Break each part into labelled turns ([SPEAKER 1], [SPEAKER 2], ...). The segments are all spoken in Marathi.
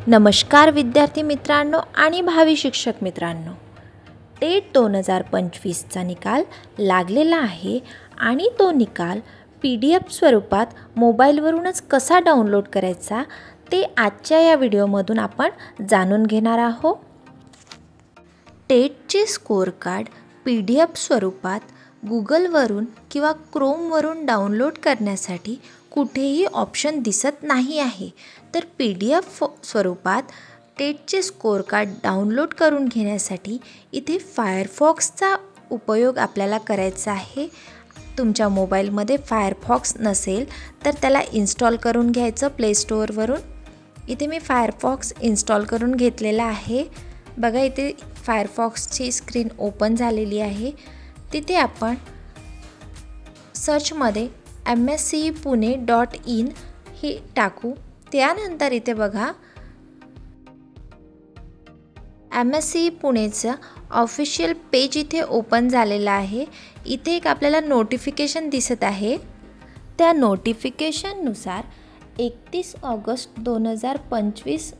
[SPEAKER 1] नमस्कार विद्यार्थी मित्रांनो आणि भावी शिक्षक मित्रांनो, टेट 2025चा निकाल लागलेला आहे आणि तो निकाल PDF स्वरूपात मोबाईलवरूनच कसा डाउनलोड करायचा ते आजच्या या व्हिडिओमधून आपण जाणून घेणार आहोत। टेटचे स्कोर कार्ड PDF स्वरूपात गूगलवरून किंवा क्रोमवरून डाउनलोड करण्यासाठी कुठेही ऑप्शन दिसत नाही आहे। तर PDF स्वरूपात टेटचे स्कोर कार्ड डाउनलोड करून घेण्यासाठी इथे फायरफॉक्सचा उपयोग आपल्याला करायचा आहे। तुमच्या मोबाईलमध्ये फायरफॉक्स नसेल तर त्याला इन्स्टॉल करून घ्यायचं प्ले स्टोअरवरून। इथे मी फायरफॉक्स इन्स्टॉल करून घेतलेला आहे। बघा इथे फायरफॉक्सची स्क्रीन ओपन झालेली आहे। तिथे आपण सर्चमध्ये mscepune.in हे टाकू। त्यानंतर इथे बघा MSCE पुणेचं ऑफिशियल पेज इथे ओपन झालेलं आहे। इथे एक आपल्याला नोटिफिकेशन दिसत आहे। त्या नोटिफिकेशननुसार 31 ऑगस्ट 2025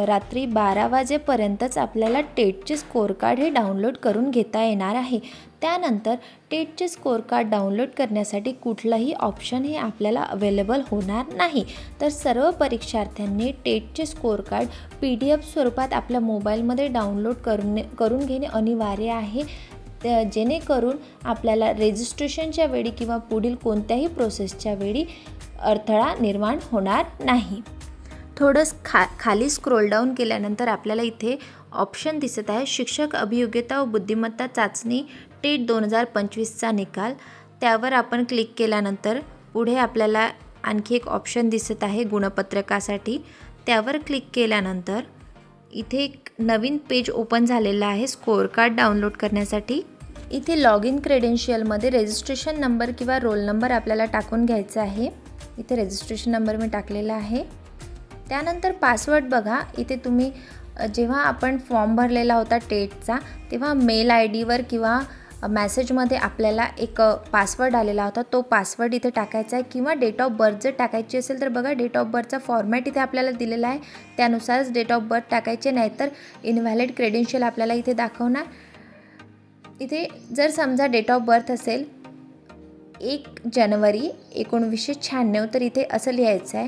[SPEAKER 1] रात्री 12 वाजेपर्यंतच आपल्याला टेटचे स्कोर कार्ड हे डाउनलोड करून घेता येणार आहे। त्यानंतर टेटचे स्कोर कार्ड डाउनलोड करण्यासाठी कुठलाही ऑप्शन हे आपल्याला अवेलेबल होणार नाही। तर सर्व परीक्षार्थ्यांनी टेटचे स्कोर कार्ड PDF स्वरूपात आपल्या मोबाईलमध्ये डाउनलोड करून घेणे अनिवार्य आहे, जेणेकरून आपल्याला रजिस्ट्रेशनच्या वेळी किंवा पुढील कोणत्याही प्रोसेसच्या वेळी अडथळा निर्माण होणार नाही। थोडं खाली स्क्रोल डाऊन केल्यानंतर आपल्याला इथे ऑप्शन दिसत आहे शिक्षक अभियोग्यता व बुद्धिमत्ता चाचणी टेट 2025चा निकाल। त्यावर आपण क्लिक केल्यानंतर पुढे आपल्याला आणखी एक ऑप्शन दिसत आहे गुणपत्रकासाठी। त्यावर क्लिक केल्यानंतर इथे एक नवीन पेज ओपन झालेलं आहे स्कोर कार्ड डाउनलोड करण्यासाठी। इथे लॉग इन क्रेडेन्शियलमध्ये रजिस्ट्रेशन नंबर किंवा रोल नंबर आपल्याला टाकून घ्यायचा आहे। इथे रजिस्ट्रेशन नंबर मी टाकलेला आहे। त्यानंतर पासवर्ड बघा, इथे तुम्ही जेव्हा आपण फॉर्म भरलेला होता टेटचा तेव्हा मेल IDवर किंवा मेसेजमध्ये आपल्याला एक पासवर्ड आलेला होता, तो पासवर्ड इथे टाकायचा आहे। किंवा डेट ऑफ बर्थ जर टाकायची असेल तर बघा डेट ऑफ बर्थचा फॉर्मॅट इथे आपल्याला दिलेला आहे, त्यानुसारच डेट ऑफ बर्थ टाकायचे, नाहीतर इनव्हॅलिड क्रेडेन्शियल आपल्याला इथे दाखवणार। इथे जर समजा डेट ऑफ बर्थ असेल 1 जानेवारी 1996 तर इथे असं लिहायचं आहे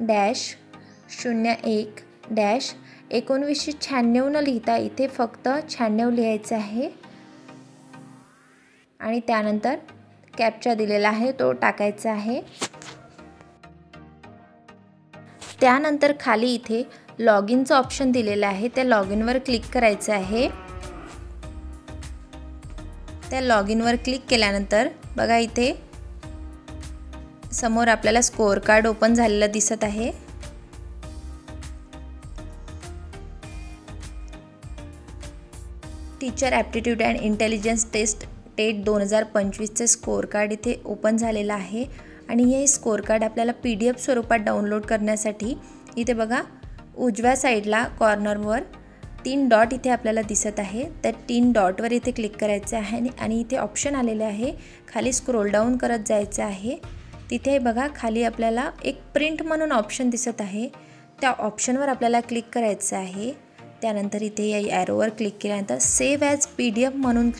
[SPEAKER 1] 01-01-1996 न लिहिता इथे फक्त 96 लिहायचं आहे आणि त्यानंतर कॅप्चा दिलेला आहे तो टाकायचा आहे। त्यानंतर खाली इथे लॉग इनचं ऑप्शन दिलेलं आहे, त्या लॉग इनवर क्लिक करायचं आहे। त्या लॉग इनवर क्लिक केल्यानंतर बघा इथे समोर आपल्याला स्कोर कार्ड ओपन झालेलं दिसत आहे। Teacher aptitude and intelligence test TET 2025चे स्कोर कार्ड इथे ओपन झालेलं आहे आणि हे स्कोर कार्ड आपल्याला PDF स्वरूपात डाउनलोड करण्यासाठी इथे बघा उजव्या साईडला कॉर्नरवर 3 डॉट इथे आपल्याला दिसत आहे। त्या 3 डॉटवर इथे क्लिक करायचं आहे आणि इथे ऑप्शन आलेले आहे, खाली स्क्रोल डाऊन करत जायचं आहे। तिथे बघा खाली आपल्याला एक प्रिंट म्हणून ऑप्शन दिसत आहे, त्या ऑप्शनवर आपल्याला क्लिक करायचं आहे। त्यानंतर इथे या ॲरोवर क्लिक केल्यानंतर सेव्ह ॲज PDF म्हणून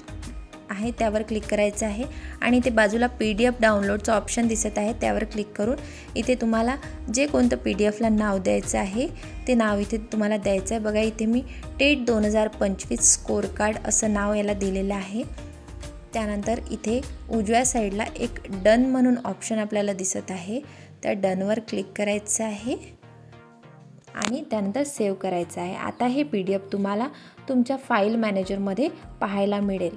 [SPEAKER 1] आहे त्यावर क्लिक करायचं आहे आणि इथे बाजूला PDF डाउनलोडचं ऑप्शन दिसत आहे, त्यावर क्लिक करून इथे तुम्हाला जे कोणतं PDFला नाव द्यायचं आहे ते नाव इथे तुम्हाला द्यायचं आहे। बघा इथे मी टेट 2025 स्कोर कार्ड असं नाव याला दिलेलं आहे। त्यानंतर इथे उजव्या साईडला एक डन म्हणून ऑप्शन आपल्याला दिसत आहे, त्या डनवर क्लिक करायचं आहे आणि त्यानंतर सेव्ह करायचं आहे। आता हे PDF तुम्हाला तुमच्या फाईल मॅनेजरमध्ये पाहायला मिळेल।